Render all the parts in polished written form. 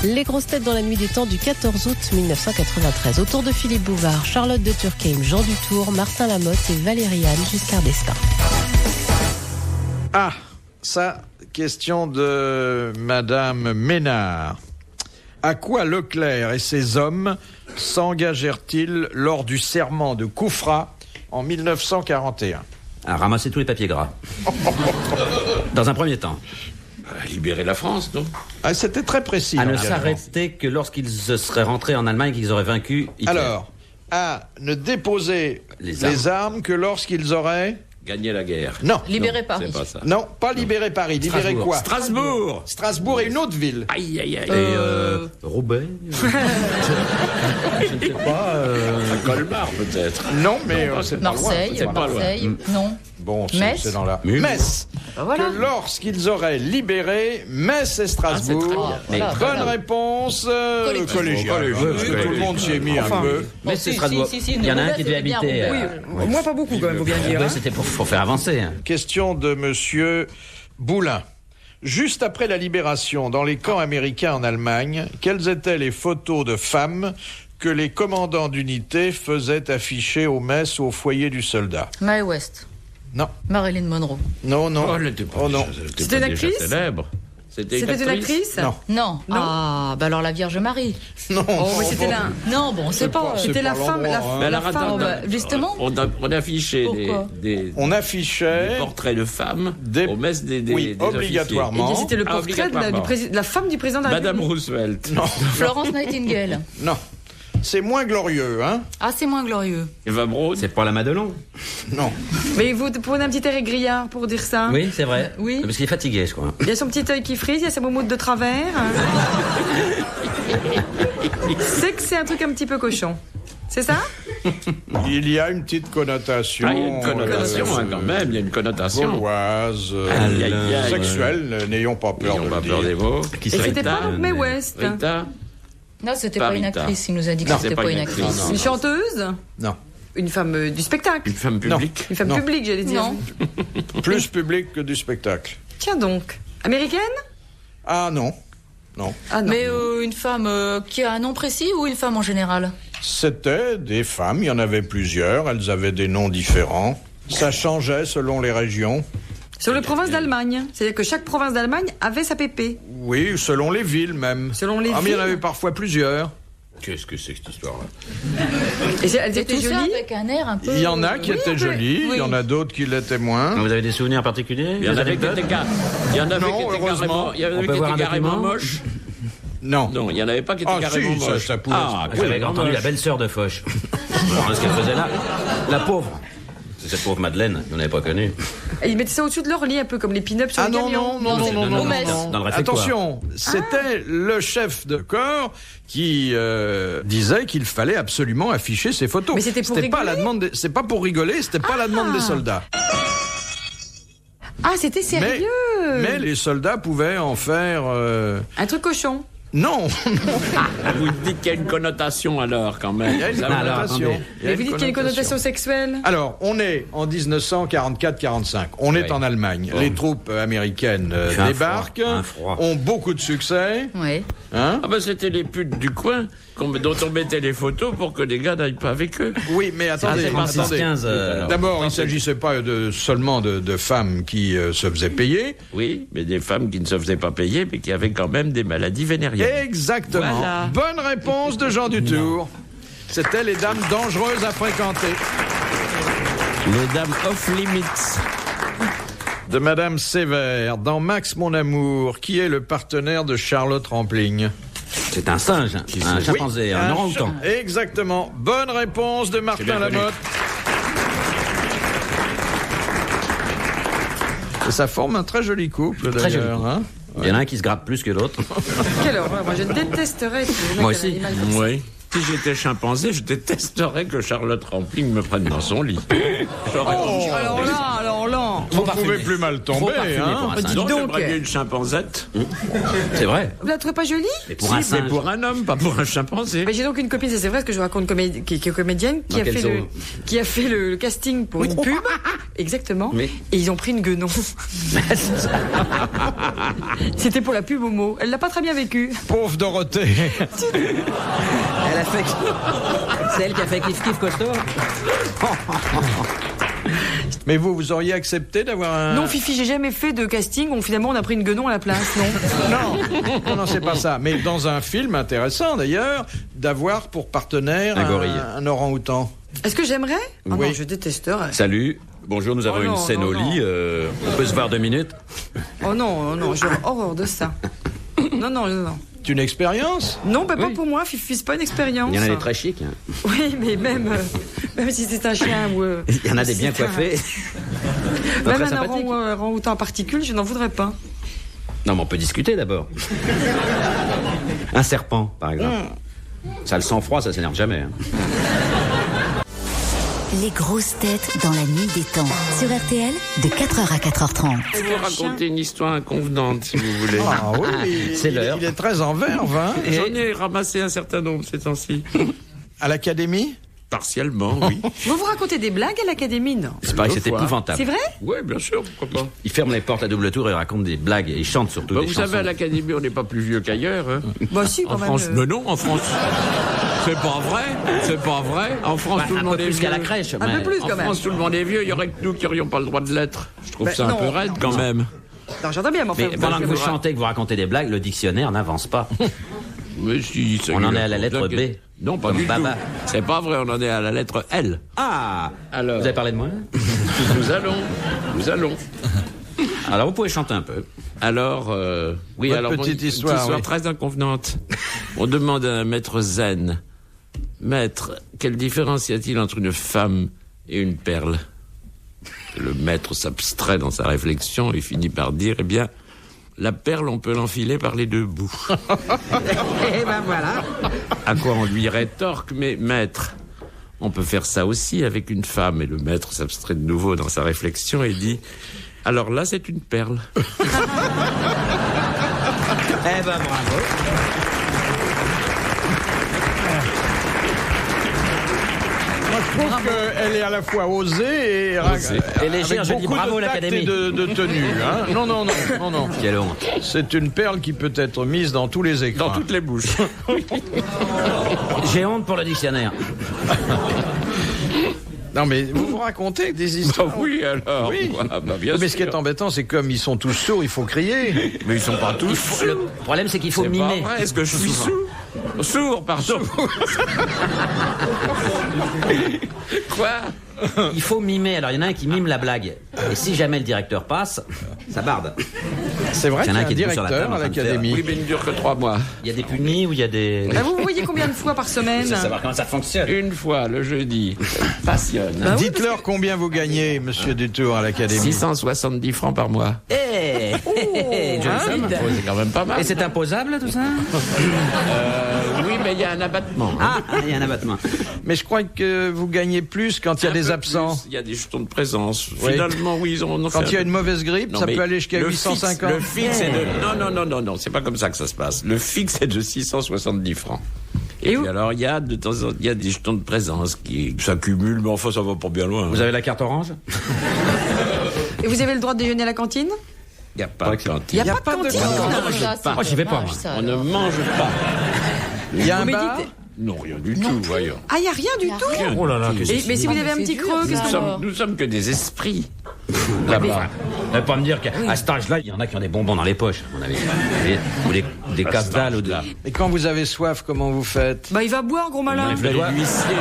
Les grosses têtes dans la nuit des temps du 14 août 1993. Autour de Philippe Bouvard, Charlotte de Turckheim, Jean Dutour, Martin Lamotte et Valérie-Anne Giscard d'Estaing. Ah, ça, question de Madame Ménard. À quoi Leclerc et ses hommes s'engagèrent-ils lors du serment de Koufra en 1941 ? À ramasser tous les papiers gras. Dans un premier temps. À libérer la France, non ? Ah, c'était très précis. À ne s'arrêter que lorsqu'ils seraient rentrés en Allemagne, qu'ils auraient vaincu Hitler. Alors, à ne déposer les armes que lorsqu'ils auraient... Gagner la guerre. Non. Libérer Paris. C'est pas ça. Non, pas libérer Paris. Libérer quoi ? Strasbourg. Strasbourg et une autre ville. Aïe, aïe, aïe. Et Roubaix je ne sais pas. Colmar, peut-être. Non, mais c'est pas loin. Marseille, c'est pas loin. non. Bon, Metz. c'est dans la... Metz. Voilà. Que lorsqu'ils auraient libéré Metz et Strasbourg. c'est très bien. Bonne réponse collégiale. Tout le monde s'y est mis un peu. Mais c'est Strasbourg. Il y en a un qui devait habiter. Moi, pas beaucoup, quand même, faut bien dire. Oui, c'était pour faire avancer. Question de Monsieur Boulin. Juste après la libération, dans les camps américains en Allemagne, quelles étaient les photos de femmes que les commandants d'unité faisaient afficher aux messes ou au foyer du soldat ? Mae West. Non. Marilyn Monroe. Non, non. Oh, elle était pas Oh, non. C'était une actrice ? célèbre. C'était une actrice ? Non. Non. Ah, bah alors la Vierge Marie. Non. Oh, mais c'était là. Non, bon, c'est pas. c'est C'était la pas femme, l'endroit, hein. Mais la alors, femme, attends, bah, justement. On affichait Pourquoi des On affichait... portraits de femmes Des- aux messes des Oui, des obligatoirement. officiers. C'était le portrait de la femme du président de la Madame République. Roosevelt. Non. Florence Nightingale. Non. C'est moins glorieux, hein ? Ah, c'est moins glorieux. Eva Braun. C'est pas la Madelon. Non. Mais vous prenez un petit air égrillard pour dire ça. Oui, c'est vrai. Oui. Parce qu'il est fatigué, je crois. Il y a son petit œil qui frise, il y a sa moumoute de travers. C'est que c'est un truc un petit peu cochon. C'est ça ? Il y a une petite connotation... Ah, il y a une connotation, hein, quand même. Il y a une connotation. Gauloise, Aïe, aïe, aïe. sexuelle, n'ayons pas peur N'ayons de pas le peur dire. des mots. Qui Et serait c'était pas Rita, Mae West. Rita. Non, c'était Pas pas une Rita. actrice. Il nous a dit que Non, c'était c'est pas une actrice. actrice. Une chanteuse ? Non. Une femme du spectacle ? Une femme publique. Une femme Non. publique, j'allais dire. Non. Plus public que du spectacle. Tiens donc. Américaine ? Ah non. Non. Ah non. Mais une femme qui a un nom précis ou une femme en général ? C'était des femmes, il y en avait plusieurs, elles avaient des noms différents. Ça changeait selon les régions. Sur les provinces d'Allemagne. C'est-à-dire que chaque province d'Allemagne avait sa pépé. Oui, selon les villes même. Selon les Ah, mais il y en villes. avait parfois plusieurs. Qu'est-ce que c'est que cette histoire-là ? Et elles Et étaient tout ça jolies. avec un air un peu... Il y en a qui étaient oui. jolies, il y en a d'autres qui l'étaient moins. Vous avez des souvenirs particuliers? Il y en des avait qui anecdotes étaient il y en avait Non, qui étaient heureusement. carrément, il y en On avait peut qui voir étaient un carrément document moches. Non. Non, il y en avait pas qui étaient Ah carrément si, moches. ça pouvait. J'avais entendu la belle-sœur de Foch. Alors, ce qu'elle faisait là, la pauvre. C'est cette pauvre Madeleine, qu'on n'avait pas connue. Et ils mettaient ça au-dessus de leur lit, un peu comme les pin-ups sur Ah les non, camions. non, non, c'est non, le non, Metz. non. Dans le réfectoire. Attention, c'était le chef de corps qui disait qu'il fallait absolument afficher ses photos. Mais c'était pour pas la rigoler demande c'est pas pour rigoler, c'était pas la demande des soldats. Ah, c'était sérieux. Mais les soldats pouvaient en faire... Un truc cochon. Non, Vous dites qu'il y a une connotation alors, quand même. il y a une Alors, connotation. attendez. Il y a Mais vous dites qu'il y a une connotation sexuelle. Alors, on est en 1944-45. On est Oui. en Allemagne. Bon. Les troupes américaines Il fait un débarquent, froid, un froid. ont beaucoup de succès. Oui. Hein? Ah ben c'était les putes du coin dont on mettait les photos pour que les gars n'aillent pas avec eux. Oui, mais attendez, c'est pas ça. 15. D'abord, il ne s'agissait pas seulement de femmes qui se faisaient payer. Oui, mais des femmes qui ne se faisaient pas payer, mais qui avaient quand même des maladies vénériennes. Exactement. Voilà. Bonne réponse de Jean Dutour. C'était les dames dangereuses à fréquenter. Les dames off-limits. De Madame Sévère, dans Max mon amour, qui est le partenaire de Charlotte Rampling? C'est un singe, un chimpanzé, un orang-outan. Exactement. Bonne réponse de Martin bien connu. Lamotte. Et ça forme un très joli couple, Très joli d'ailleurs. couple. Hein. Il y en a un qui se gratte plus que l'autre. Quelle horreur. Moi, je détesterais. Moi aussi. Oui. Si j'étais chimpanzé, je détesterais que Charlotte Rampling me prenne dans son lit. J'aurais Alors là. parfumé. pouvez plus mal Trop tomber, parfumé hein. pour un Dis singe. Non, donc. j'aimerais bien une chimpanzette. C'est vrai. Vous la trouvez pas jolie? Mais pour Si, un mais singe. pour un homme, pas pour un chimpanzé. Mais j'ai donc une copine, ça c'est vrai, ce que je vous raconte, qui est comédienne, Dans quelle zone qui a fait le casting pour une pub. Exactement. Oui. Et ils ont pris une guenon. C'était pour la pub Homo. Elle l'a pas très bien vécu. Pauvre Dorothée. Elle a fait. C'est elle qui a fait Kiff Kiff Costaud. Mais vous auriez accepté d'avoir un... Non, Fifi, j'ai jamais fait de casting où finalement on a pris une guenon à la place, non. Non, c'est pas ça. Mais dans un film intéressant, d'ailleurs, d'avoir pour partenaire Un gorille. un orang-outan. Est-ce que j'aimerais? Oh Oui. non, je détesterais. Salut. Bonjour, nous avons Oh non, une scène non, au non. lit. On peut se voir 2 minutes. Oh non, non, j'ai horreur de ça. Non, non, non, non. C'est une expérience. Non, bah, pas pour moi, Fifi, c'est pas une expérience. Il y en a des très chics. Hein. Oui, mais même si c'est un chien ou... Il y en a des bien c'est un- coiffés. Même Très un sympathiques. orang-outan en particulier, je n'en voudrais pas. Non, mais on peut discuter d'abord. Un serpent, par exemple. Ça, le sang-froid, ça s'énerve jamais. Hein. Les grosses têtes dans la nuit des temps. Sur RTL, de 4h à 4h30. Je vais vous raconter une histoire inconvenante, si vous voulez. Ah oui, C'est l'heure. Il est très en verve, hein. J'en ai ramassé un certain nombre ces temps-ci. À l'académie. Partiellement, oui. Vous vous racontez des blagues à l'académie, non? C'est pareil, c'est Deux fois. épouvantable. C'est vrai? Oui, bien sûr, pourquoi pas. Il ferme les portes à double tour et raconte des blagues et il chante surtout Bah, des vous chansons. savez, à l'académie, on n'est pas plus vieux qu'ailleurs. Hein. Bah si, En quand même. France, mais non, en France. C'est pas vrai, c'est pas vrai. En France, Bah, tout le un monde peu est plus vieux. qu'à la crèche. Un mais- peu plus, En quand même. France, tout le monde est vieux. Il y aurait que nous qui n'aurions pas le droit de l'être. Je trouve Bah, ça un non. peu raide, quand même. Non, j'entends bien, mais enfin... Mais pendant que vous chantez, que vous racontez des blagues, le dictionnaire n'avance pas. Mais si, ça On y en est à la vous lettre inquiétez. B. Non, pas Comme du Baba. tout. C'est pas vrai, on en est à la lettre L. Ah Alors, Vous avez parlé de moi nous allons. Alors vous pouvez chanter un peu. Alors, oui, Votre alors petite une histoire, oui. très inconvenante. On demande à un maître zen, maître, quelle différence y a-t-il entre une femme et une perle? Le maître s'abstrait dans sa réflexion et finit par dire, eh bien, la perle, on peut l'enfiler par les deux bouts. Eh ben voilà. À quoi on lui rétorque, mais maître, on peut faire ça aussi avec une femme. Et le maître s'abstrait de nouveau dans sa réflexion et dit, alors là, c'est une perle. Eh ben bravo. Moi, je trouve qu'elle est à la fois osée et, Et légère, avec je dis beaucoup bravo, de tact l'Académie. et de tenue. Hein. Non, non, non, non, non. Quelle honte. C'est une perle qui peut être mise dans tous les écrans. Dans toutes les bouches. J'ai honte pour le dictionnaire. Non, mais vous vous racontez des Bah histoires. oui, alors. Oui. Ah, bah, bien Mais ce qui est sûr. embêtant, c'est comme ils sont tous sourds, il faut crier. Mais ils sont pas tous. Le problème, c'est qu'il faut C'est pas mimer. vrai. Est-ce que je suis sourd, pardon. Quoi? Il faut mimer. Alors, il y en a un qui mime la blague. Et si jamais le directeur passe, ça barde. C'est vrai Il y qu'il en y a a un qui est debout sur la directeur table en à train de l'académie. Oui, mais il ne dure que 3 mois. Il y a des punis ou il y a des... Bah, vous voyez combien de fois par semaine? C'est savoir comment ça fonctionne. Une fois, le jeudi. Passionne. Bah oui, Dites-leur combien vous gagnez, monsieur Dutour, à l'académie. 670 francs par mois. Eh jolie somme. Oh, c'est quand même pas mal. Et c'est imposable, tout ça Oui, mais il y a un abattement. Ah, il y a un abattement. Mais je crois que vous gagnez plus quand il y a Un des peu absents. plus. Il y a des jetons de présence. Oui. Finalement, oui, ils ont fait Quand il y a un- une mauvaise grippe, Non, ça mais peut aller jusqu'à le 850. Le fixe est de... Non, c'est pas comme ça que ça se passe. Le fixe est de 670 francs. Et puis alors, il y a de temps en temps, il y a des jetons de présence qui s'accumulent, mais enfin, ça va pas bien loin. Vous avez la carte orange Et vous avez le droit de déjeuner à la cantine? Il n'y a pas de cantine. Il n'y a, pas de cantine. Oh, j'y vais pas, moi. On ne mange pas. Il y a un Vous bar. méditez. Non, rien du tout, voyons. Ah, il n'y a rien du tout? Rien Oh là là, du tout. qu'est-ce Et, mais si vous avez un petit creux, qu'est-ce que Nous sommes que des esprits. Là-bas. Vous n'allez pas me dire qu'à cet âge-là, il y en a qui ont des bonbons dans les poches, à mon avis. Ou des casse-dalles ou de... Et quand vous avez soif, comment vous faites? Bah, il va boire, gros malin. Le doigt. L'huissier.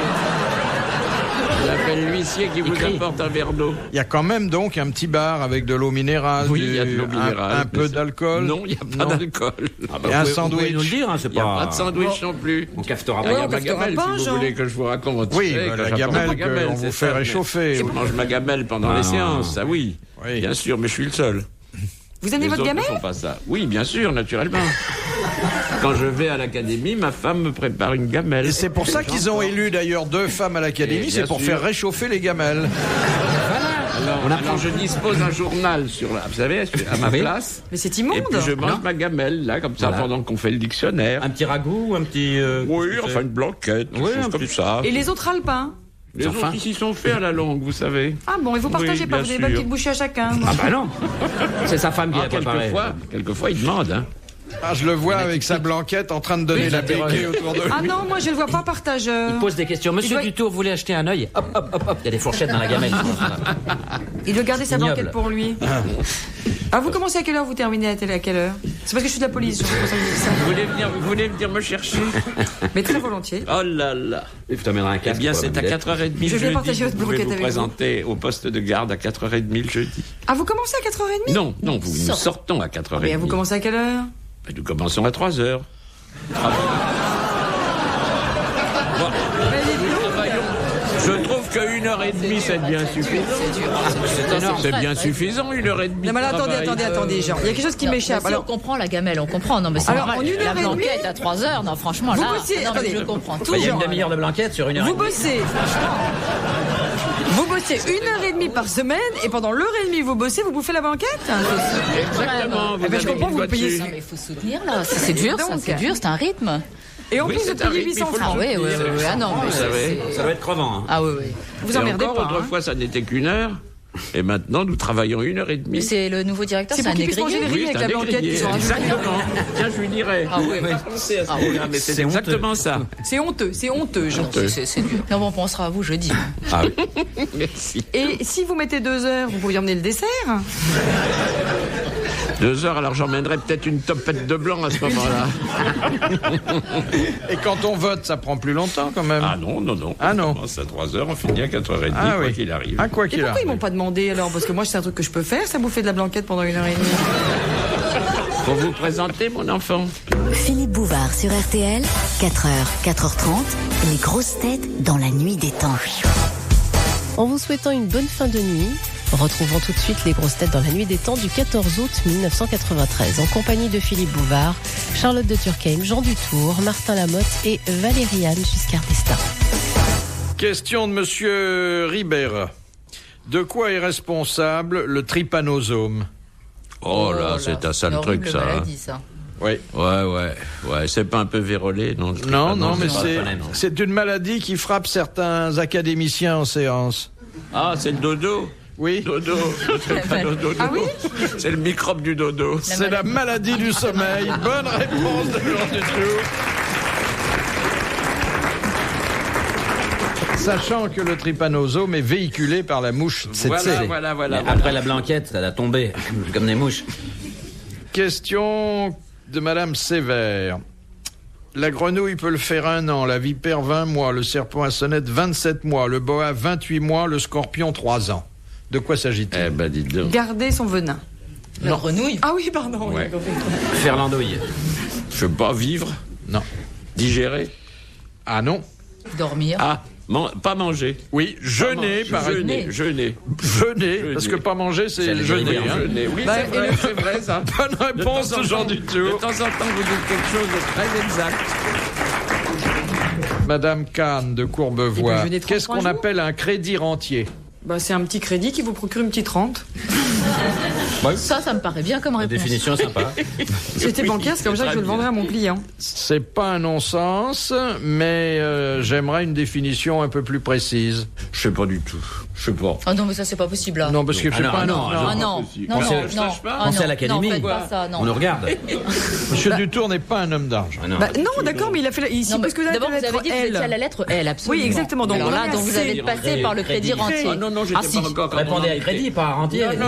J'appelle l'huissier qui vous crie. apporte un verre d'eau. Il y a quand même donc un petit bar avec de l'eau minérale, Oui, il y a de l'eau minérale. un peu d'alcool. Non, il n'y a pas Non. d'alcool. Et un Vous pouvez sandwich. nous le dire, hein, c'est Il n'y a pas pas... de sandwich non plus. On cafetera Ah, il y pas. a on ma cafetera gamelle, pas, si vous Jean. voulez que je vous raconte. Oui, Vous savez, bah, que la j'apporte gamelle ma qu'on c'est vous ça, fait mais réchauffer. Je mange ma gamelle pendant Ah, les non. séances, ça oui. Oui. Bien sûr, mais je suis le seul. Vous aimez Les votre autres ne gamelle? font pas ça. Oui, bien sûr, naturellement. Quand je vais à l'académie, ma femme me prépare une gamelle. Et c'est pour ça qu'ils ont élu d'ailleurs 2 femmes à l'académie, Et c'est bien pour sûr. faire réchauffer les gamelles. Alors, je dispose d'un journal vous savez, à ma place. Mais c'est immonde. Et puis je mange ma gamelle, là, comme ça, pendant qu'on fait le dictionnaire. Un petit ragoût ou un petit... Oui, enfin une blanquette, comme ça. Et les autres alpins? Les autres, ils s'y sont faits à la longue, vous savez. Ah bon, et vous partagez pas, vous avez pas une petite bouchée à chacun? Ah bah non. C'est sa femme qui a préparé. Quelquefois, il demande, hein. Ah, je le vois avec sa blanquette en train de donner la béquille autour de lui. Ah non, moi je le vois pas partageur. Il pose des questions. Monsieur Dutour, vous voulez acheter un œil? Hop, hop, hop, hop. Il y a des fourchettes dans la gamelle. Il veut garder sa Ignoble. blanquette pour lui. Ah, vous commencez à quelle heure, vous terminez à télé à quelle heure? C'est parce que je suis de la police, c'est pour ça que je dis ça. Vous voulez venir me chercher? Mais très volontiers. Oh là là. Et tu t'emmèneras un casque. Eh bien, c'est à 4h30 Je vais jeudi. partager votre Vous pouvez blanquette vous avec présenter au poste de garde à 4h30 le jeudi. Ah, vous commencez à 4h30? Non, nous sortons à 4h30. Mais vous commencez à quelle heure? Et nous commençons à 3h. Je trouve que 1h30, c'est bien suffisant. C'est bien suffisant, 1h30. Non, mais alors, attendez, Jean. Il y a quelque chose qui m'échappe. Alors, on comprend la gamelle, on comprend. Non, mais c'est Alors, normal. en 1h30, La blanquette à 3h, non, franchement, vous là. bossez, non, mais attendez. je comprends tout. Il y a une Jean. demi-heure de blanquette sur 1h30. Vous bossez. Vous bossez 1h30 par semaine et pendant l'heure et demie vous bossez, vous bouffez la banquette? Exactement. Eh ben, je comprends, vous payez ça. Non, mais il faut soutenir, là. C'est dur, ça, c'est dur, c'est un rythme. Et en Oui, plus, vous c'est un payez rythme, 800 il faut le francs. Ah, oui. Ah, non, mais Vous savez. Ça va être crevant. Hein. Ah, oui. Vous Et emmerdez encore, pas. Hein. autrefois, ça n'était qu'une heure. Et maintenant, nous travaillons 1h30. Mais c'est le nouveau directeur, C'est c'est pour un qu'il puisse manger négrier. les riz avec la blanquette qu'ils ont rajouté. Exactement. Tiens, je lui dirai. Ah oui, Mais c'est exactement ça. C'est honteux, Jean. C'est dur. Non, bon, on pensera à vous jeudi. Ah oui. Merci. Et si vous mettez 2 heures, vous pourriez emmener le dessert? 2 heures, alors j'emmènerai peut-être une topette de blanc à ce moment-là. Et quand on vote, ça prend plus longtemps quand même. Ah non. Ah non. On commence à 3h, on finit à 4h30, Ah quoi oui. qu'il arrive. Ah, quoi Et qu'il pourquoi ils arrive. m'ont pas demandé alors? Parce que moi, c'est un truc que je peux faire, ça bouffer de la blanquette pendant 1h30. Pour vous présenter, mon enfant. Philippe Bouvard sur RTL, 4h, 4h30, les grosses têtes dans la nuit des temps. En vous souhaitant une bonne fin de nuit, retrouvons tout de suite les grosses têtes dans la nuit des temps du 14 août 1993, en compagnie de Philippe Bouvard, Charlotte de Turckheim, Jean Dutour, Martin Lamotte et Valériane Giscard d'Estaing. Question de monsieur Ribera. De quoi est responsable le trypanosome? Oh là, c'est un sale truc, ça. Maladie, ça. Oui. Ouais, c'est pas un peu vérolé, non? Non, mais c'est pas non. c'est une maladie qui frappe certains académiciens en séance. Ah, c'est le dodo. Oui. Dodo. C'est pas le dodo. Ah oui? C'est le microbe du dodo. C'est la maladie du sommeil. Bonne réponse de Jean Dutour. Sachant que le trypanosome est véhiculé par la mouche tsetse. Voilà. Mais après la blanquette, ça a tombé, comme des mouches. Question de Madame Sévère. La grenouille peut le faire 1 an, la vipère 20 mois, le serpent à sonnette 27 mois, le boa 28 mois, le scorpion 3 ans. De quoi s'agit-il? Eh ben, dites donc. Garder son venin. La grenouille. Ah oui, pardon. Ouais. Faire l'andouille. Je veux pas vivre, Non. digérer. Ah non. Dormir. Ah, pas manger. Oui, jeûner, par Jeûner. Jeûner, parce que pas manger, c'est C'est le jeûner. jeûner, hein. Jeûner. Oui, Bah, c'est vrai, ça. Bonne réponse de Jean De Dutour. temps en temps, vous dites quelque chose de très exact. Madame Kahn de Il peut Courbevoie. jeûner Qu'est-ce 33 qu'on jours appelle un crédit rentier? Bah, c'est un petit crédit qui vous procure une petite rente. Ça me paraît bien comme La réponse. définition sympa. C'était bancaire, c'est comme ça que je le vendrai à mon client. C'est pas un non-sens, mais j'aimerais une définition un peu plus précise. Je sais pas du tout. Je sais pas. Ah non, mais ça, c'est pas possible, là. Non, parce que je sais non, pas. non, Ah non, non, On sait- non. Ah on sait à non, l'académie. Non, faites pas ça, non. On nous regarde. Monsieur Dutour n'est pas un homme d'argent. Ah non. Bah, non, d'accord, mais il a fait ici Non, mais parce que là, d'abord, la vous avez lettre dit que vous étiez à la L. lettre L, absolument. Oui, exactement. Donc, Alors on là, a donc vous C. avez passé par le crédit rentier. Ah non, j'étais Ah, pas si. encore. quand Répondez on à a crédit, été- pas à rentier. Non.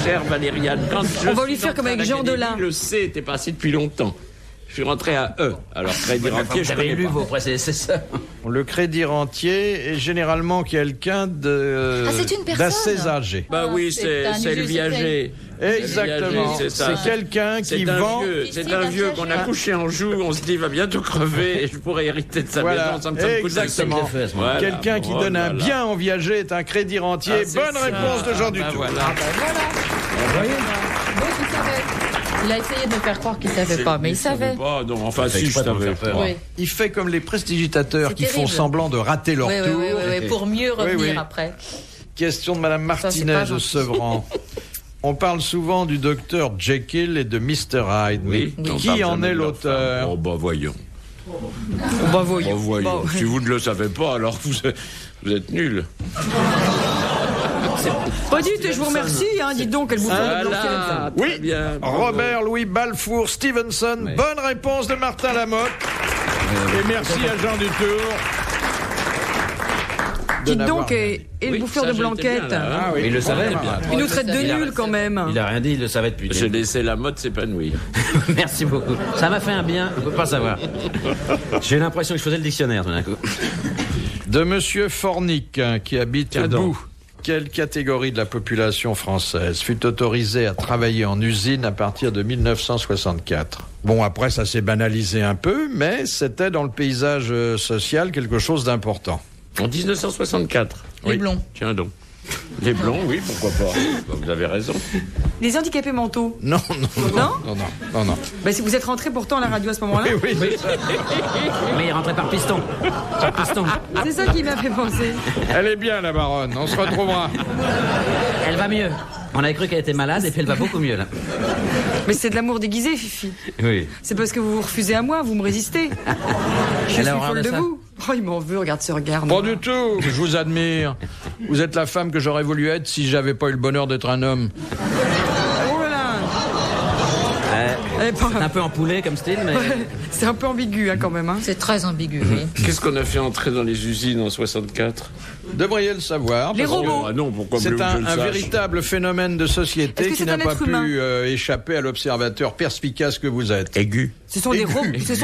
Chère Valériane, quand je On va lui suis faire entré comme avec à Jean l'académie, Delin. Le C était passé depuis longtemps. Je suis rentré à E. Alors, crédit rentier, Vous je avez connais lu pas. vos prédécesseurs. Le crédit rentier est généralement quelqu'un de Ah, c'est une personne. d'assez âgé. Bah oui, c'est un c'est le vieux viager. Exactement. C'est ça. C'est quelqu'un qui C'est un vend. vieux, c'est un vieux qu'on a couché en joue, on se dit il va bientôt crever et je pourrais hériter de sa Voilà, maison, ça me coûte exactement. C'est fait, ce moment. Voilà. Quelqu'un qui Oh donne là un là. bien en viager est un crédit rentier. Ah, c'est Bonne ça. réponse de Jean Ah, Dutour. bah, voilà. Donc, il savait. Il a essayé de me faire croire qu'il savait pas, mais il savait. Pas, non, enfin Fait si, je exprès de me savais. faire peur. Oui. Il fait comme les prestigitateurs C'est qui font terrible. semblant de rater leur Oui, tour. pour mieux revenir oui. après. Question de Madame Ça, c'est Martinez pas de gentil. Sevran. On parle souvent du docteur Jekyll et de Mr. Hyde. Oui. Mais On qui parle en jamais est de leur l'auteur? femme. Oh, bah, voyons. Bah, voyons. Oh, voyons. Bah, Si vous ne le savez pas, alors vous êtes nuls. Pas dites, je vous remercie, hein, dites donc, elle vous fait de blanquette. Voilà, Oui, très bien. Bravo. Robert Louis Balfour Stevenson. Oui. Bonne réponse de Martin Lamotte. Et merci à Jean Dutour. de Dites n'avoir donc, rien et dit. le bouffeur de ça, j'étais blanquette. bien, là, hein. Ah oui. Il le savait. Bien. Il nous traite de Il a- nuls quand même. Il a rien dit, il le savait depuis. le J'ai début. laissé la mode s'épanouir. Merci beaucoup. Ça m'a fait un bien, on peut pas savoir. J'ai l'impression que je faisais le dictionnaire tout d'un coup. De Monsieur Fornic, qui habite Tiens donc. Boux. Quelle catégorie de la population française fut autorisée à travailler en usine à partir de 1964 ? Bon, après, ça s'est banalisé un peu, mais c'était dans le paysage social quelque chose d'important. En 1964. Les Oui. blonds. Tiens donc. Les blonds, oui, pourquoi pas. Bah, vous avez raison. Les handicapés mentaux. Non, Non non. Bah, si vous êtes rentré pourtant à la radio à ce moment-là. Oui, oui. Mais il rentrait par piston. Par piston. C'est ça qui m'a fait penser. Elle est bien, la baronne, on se retrouvera. Elle va mieux. On avait cru qu'elle était malade et puis elle va beaucoup mieux là. Mais c'est de l'amour déguisé, Fifi. Oui. C'est parce que vous vous refusez à moi, vous me résistez. Je suis Elle a horreur folle de de ça. vous. Oh, il m'en veut, regarde ce regard. Pas du tout, je vous admire. Vous êtes la femme que j'aurais voulu être si j'avais pas eu le bonheur d'être un homme. Oh là là. Elle est pas- C'est un peu empoulé comme style, mais. C'est un peu ambigu hein, quand même. Hein. C'est très ambigu, oui. Qu'est-ce qu'on a fait entrer dans les usines en 64? Devriez le savoir. Les parce que robots. Ah non, pourquoi C'est voulez-vous que je le un sache? véritable phénomène de Est-ce société que qui c'est n'a un pas être humain pu échapper à l'observateur perspicace que vous êtes. Aigu. Ce sont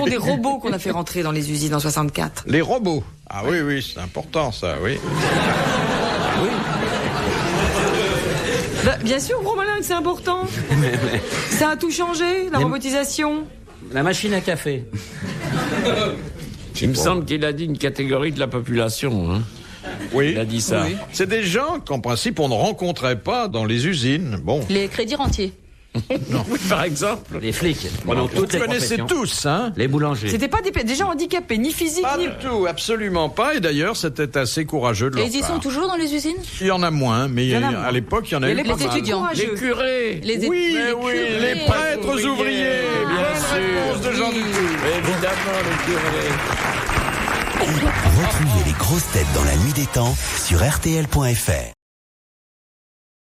des robots qu'on a fait rentrer dans les usines en 64. Les robots. Ah oui, oui, c'est important ça, oui. Bah, bien sûr, gros malin, que c'est important. Ça a tout changé, la Les- robotisation. La machine à café. Il me semble qu'il a dit une catégorie de la population. Hein. Oui. Il a dit ça. Oui. C'est des gens qu'en principe on ne rencontrait pas dans les usines. Bon, Les crédits rentiers. Oui, par exemple. Les flics. Pendant vous toutes les connaissez professions. tous, hein? Les boulangers. C'était pas des gens handicapés, ni physiques, Pas ni... du tout, absolument pas. Et d'ailleurs, c'était assez courageux de Et leur ils y part. sont toujours dans les usines? Il y en a moins, mais Il y en a moins. à l'époque, il y en a Il y eu a pas les mal. étudiants. Les curés. Les Oui, les oui, curés. les prêtres ouvriers. bien Bonne sûr. réponse de Jean Dutour. Évidemment, les curés. Retrouvez les grosses têtes dans la nuit des temps sur RTL.fr.